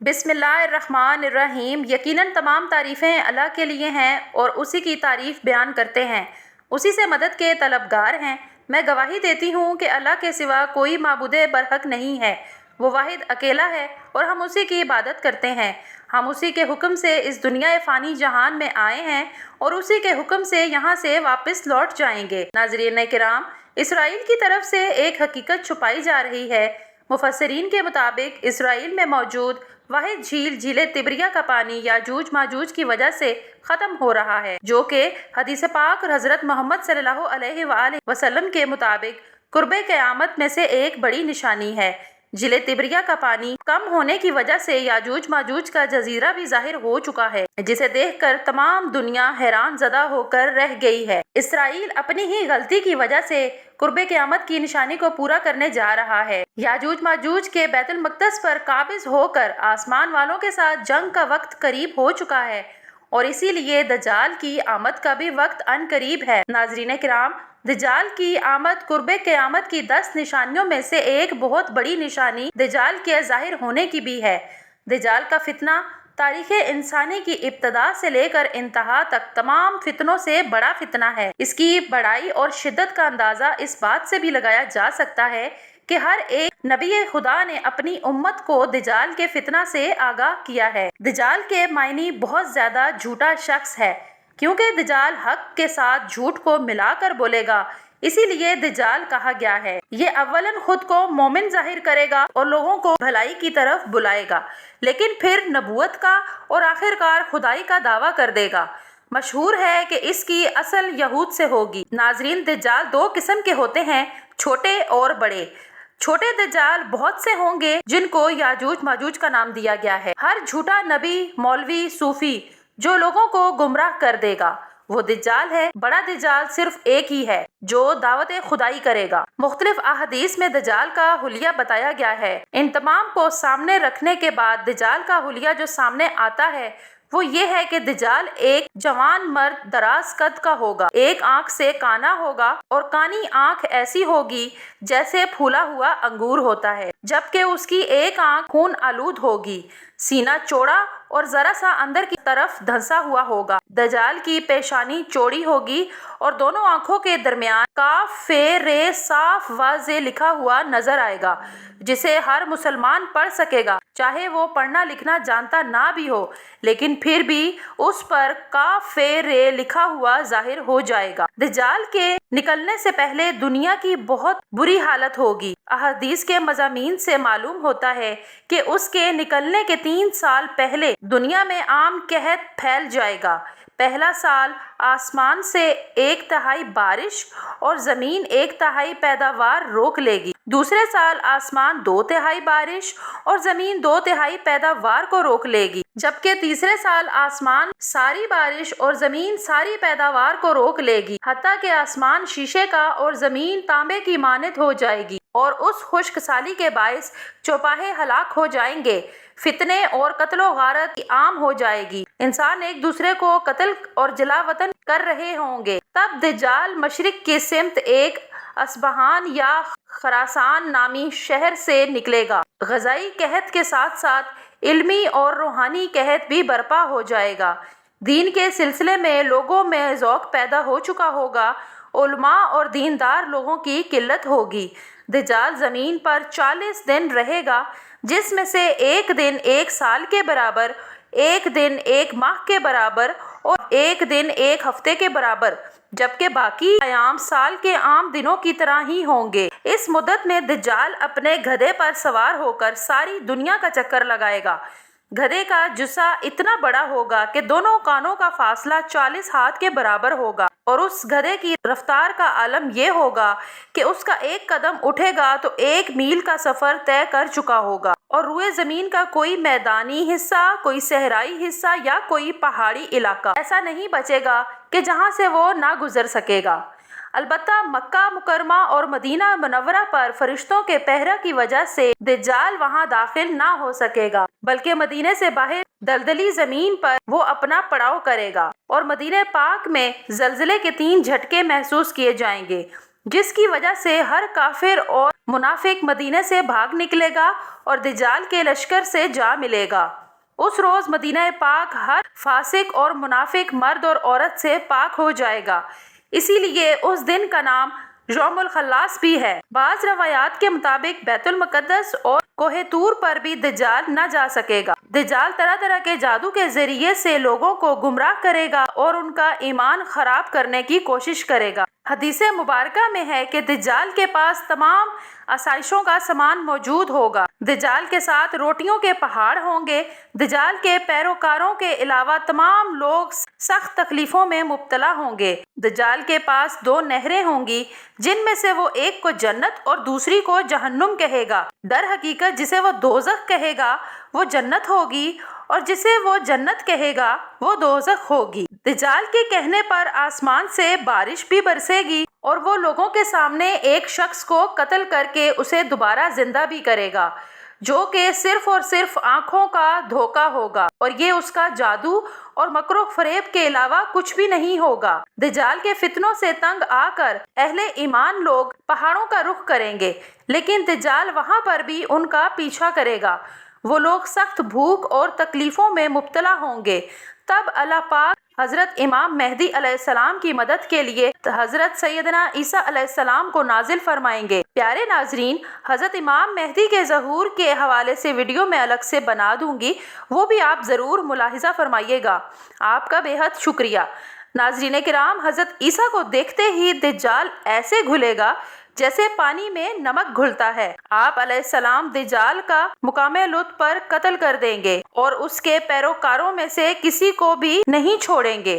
بسم اللہ الرحمن الرحیم۔ یقیناً تمام تعریفیں اللہ کے لیے ہیں اور اسی کی تعریف بیان کرتے ہیں، اسی سے مدد کے طلبگار ہیں۔ میں گواہی دیتی ہوں کہ اللہ کے سوا کوئی معبود برحق نہیں ہے، وہ واحد اکیلا ہے اور ہم اسی کی عبادت کرتے ہیں۔ ہم اسی کے حکم سے اس دنیا فانی جہان میں آئے ہیں اور اسی کے حکم سے یہاں سے واپس لوٹ جائیں گے۔ ناظرین کرام، اسرائیل کی طرف سے ایک حقیقت چھپائی جا رہی ہے۔ مفسرین کے مطابق اسرائیل میں موجود واحد جھیل طبریہ کا پانی یاجوج ماجوج کی وجہ سے ختم ہو رہا ہے، جو کہ حدیث پاک اور حضرت محمد صلی اللہ علیہ وآلہ وسلم کے مطابق قرب قیامت میں سے ایک بڑی نشانی ہے۔ جھیل طبریہ کا پانی کم ہونے کی وجہ سے یاجوج ماجوج کا جزیرہ بھی ظاہر ہو چکا ہے، جسے دیکھ کر تمام دنیا حیران زدہ ہو کر رہ گئی ہے۔ اسرائیل اپنی ہی غلطی کی وجہ سے قرب قیامت کی نشانی کو پورا کرنے جا رہا ہے۔ یاجوج ماجوج کے بیت المقدس پر قابض ہو کر آسمان والوں کے ساتھ جنگ کا وقت قریب ہو چکا ہے اور اسی لیے دجال کی آمد کا بھی وقت ان قریب ہے۔ ناظرین کرام، دجال کی آمد قرب قیامت کی 10 نشانیوں میں سے ایک بہت بڑی نشانی دجال کے ظاہر ہونے کی بھی ہے۔ دجال کا فتنہ تاریخ انسانی کی ابتدا سے لے کر انتہا تک تمام فتنوں سے بڑا فتنہ ہے۔ اس کی بڑائی اور شدت کا اندازہ اس بات سے بھی لگایا جا سکتا ہے کہ ہر ایک نبی خدا نے اپنی امت کو دجال کے فتنہ سے آگاہ کیا ہے۔ دجال کے معنی بہت زیادہ جھوٹا شخص ہے، کیونکہ دجال حق کے ساتھ جھوٹ کو ملا کر بولے گا، اسی لیے دجال کہا گیا ہے۔ یہ اولاً خود کو مومن ظاہر کرے گا اور لوگوں کو بھلائی کی طرف بلائے گا، لیکن پھر نبوت کا اور آخرکار خدائی کا دعویٰ کر دے گا۔ مشہور ہے کہ اس کی اصل یہود سے ہوگی۔ ناظرین، دجال 2 قسم کے ہوتے ہیں، چھوٹے اور بڑے۔ چھوٹے دجال بہت سے ہوں گے جن کو یاجوج ماجوج کا نام دیا گیا ہے۔ ہر جھوٹا نبی، مولوی، صوفی جو لوگوں کو گمراہ کر دے گا وہ دجال ہے۔ بڑا دجال صرف ایک ہی ہے جو دعوت خدائی کرے گا۔ مختلف احادیث میں دجال کا حلیہ بتایا گیا ہے۔ ان تمام کو سامنے رکھنے کے بعد دجال کا حلیہ جو سامنے آتا ہے وہ یہ ہے کہ دجال ایک جوان مرد دراز قد کا ہوگا، ایک آنکھ سے کانا ہوگا اور کانی آنکھ ایسی ہوگی جیسے پھولا ہوا انگور ہوتا ہے، جبکہ اس کی ایک آنکھ خون آلود ہوگی، سینہ چوڑا اور ذرا سا اندر کی طرف دھنسا ہوا ہوگا۔ دجال کی پیشانی چوڑی ہوگی اور دونوں آنکھوں کے درمیان کاف ر صاف واضح لکھا ہوا نظر آئے گا، جسے ہر مسلمان پڑھ سکے گا، چاہے وہ پڑھنا لکھنا جانتا نہ بھی ہو، لیکن پھر بھی اس پر کاف ر لکھا ہوا ظاہر ہو جائے گا۔ دجال کے نکلنے سے پہلے دنیا کی بہت بری حالت ہوگی۔ احادیث کے مضامین سے معلوم ہوتا ہے کہ اس کے نکلنے کے 3 سال پہلے دنیا میں عام قحط پھیل جائے گا۔ پہلا سال آسمان سے 1/3 بارش اور زمین 1/3 پیداوار روک لے گی۔ دوسرے سال آسمان 2/3 بارش اور زمین 2/3 پیداوار کو روک لے گی، جبکہ تیسرے سال آسمان ساری بارش اور زمین ساری پیداوار کو روک لے گی، حتیٰ کہ آسمان شیشے کا اور زمین تانبے کی مانند ہو جائے گی اور اس خشک سالی کے باعث چوپاہے ہلاک ہو جائیں گے۔ فتنے اور قتل و غارت عام ہو جائے گی، انسان ایک دوسرے کو قتل اور جلا وطن کر رہے ہوں گے۔ تب دجال مشرق کی سمت ایک اصبہان یا خراسان نامی شہر سے نکلے گا۔ غذائی قحط کے ساتھ ساتھ علمی اور روحانی قحط بھی برپا ہو جائے گا۔ دین کے سلسلے میں لوگوں میں ذوق پیدا ہو چکا ہوگا، علماء اور دیندار لوگوں کی قلت ہوگی۔ دجال زمین پر 40 دن رہے گا، جس میں سے ایک دن 1 سال کے برابر، ایک دن 1 ماہ کے برابر اور ایک دن 1 ہفتے کے برابر، جبکہ باقی ایام سال کے عام دنوں کی طرح ہی ہوں گے۔ اس مدت میں دجال اپنے گدھے پر سوار ہو کر ساری دنیا کا چکر لگائے گا۔ گدھے کا جثہ اتنا بڑا ہوگا کہ دونوں کانوں کا فاصلہ 40 ہاتھ کے برابر ہوگا، اور اس گدھے کی رفتار کا عالم یہ ہوگا کہ اس کا ایک قدم اٹھے گا تو 1 میل کا سفر طے کر چکا ہوگا، اور روئے زمین کا کوئی میدانی حصہ، کوئی صحرائی حصہ یا کوئی پہاڑی علاقہ ایسا نہیں بچے گا کہ جہاں سے وہ نہ گزر سکے گا۔ البتہ مکہ مکرمہ اور مدینہ منورہ پر فرشتوں کے پہرے کی وجہ سے دجال وہاں داخل نہ ہو سکے گا، بلکہ مدینے سے باہر دلدلی زمین پر وہ اپنا پڑاؤ کرے گا، اور مدینہ پاک میں زلزلے کے 3 جھٹکے محسوس کیے جائیں گے۔ جس کی وجہ سے ہر کافر اور منافق مدینے سے بھاگ نکلے گا اور دجال کے لشکر سے جا ملے گا۔ اس روز مدینہ پاک ہر فاسق اور منافق مرد اور عورت سے پاک ہو جائے گا، اسی لیے اس دن کا نام یوم الخلاص بھی ہے۔ بعض روایات کے مطابق بیت المقدس اور کوہ طور پر بھی دجال نہ جا سکے گا۔ دجال طرح طرح کے جادو کے ذریعے سے لوگوں کو گمراہ کرے گا اور ان کا ایمان خراب کرنے کی کوشش کرے گا۔ حدیث مبارکہ میں ہے کہ دجال کے پاس تمام آسائشوں کا سامان موجود ہوگا۔ دجال کے ساتھ روٹیوں کے پہاڑ ہوں گے۔ دجال کے پیروکاروں کے علاوہ تمام لوگ سخت تکلیفوں میں مبتلا ہوں گے۔ دجال کے پاس 2 نہریں ہوں گی، جن میں سے وہ ایک کو جنت اور دوسری کو جہنم کہے گا۔ در حقیقت جسے وہ دوزخ کہے گا وہ جنت ہوگی اور جسے وہ جنت کہے گا وہ دوزخ ہوگی۔ دجال کے کہنے پر آسمان سے بارش بھی برسے گی اور وہ لوگوں کے سامنے ایک شخص کو قتل کر کے اسے دوبارہ زندہ بھی کرے گا، جو کہ صرف اور صرف آنکھوں کا دھوکہ ہوگا، اور یہ اس کا جادو اور مکر و فریب کے علاوہ کچھ بھی نہیں ہوگا۔ دجال کے فتنوں سے تنگ آ کر اہل ایمان لوگ پہاڑوں کا رخ کریں گے، لیکن دجال وہاں پر بھی ان کا پیچھا کرے گا۔ وہ لوگ سخت بھوک اور تکلیفوں میں مبتلا ہوں گے۔ تب اللہ پاک حضرت امام مہدی علیہ السلام کی مدد کے لیے حضرت سیدنا عیسیٰ علیہ السلام کو نازل فرمائیں گے۔ پیارے ناظرین، حضرت امام مہدی کے ظہور کے حوالے سے ویڈیو میں الگ سے بنا دوں گی، وہ بھی آپ ضرور ملاحظہ فرمائیے گا۔ آپ کا بے حد شکریہ۔ ناظرین کرام، حضرت عیسیٰ کو دیکھتے ہی دجال ایسے گھلے گا جیسے پانی میں نمک گھلتا ہے۔ آپ علیہ السلام دجال کا مقام لطف پر قتل کر دیں گے اور اس کے پیروکاروں میں سے کسی کو بھی نہیں چھوڑیں گے۔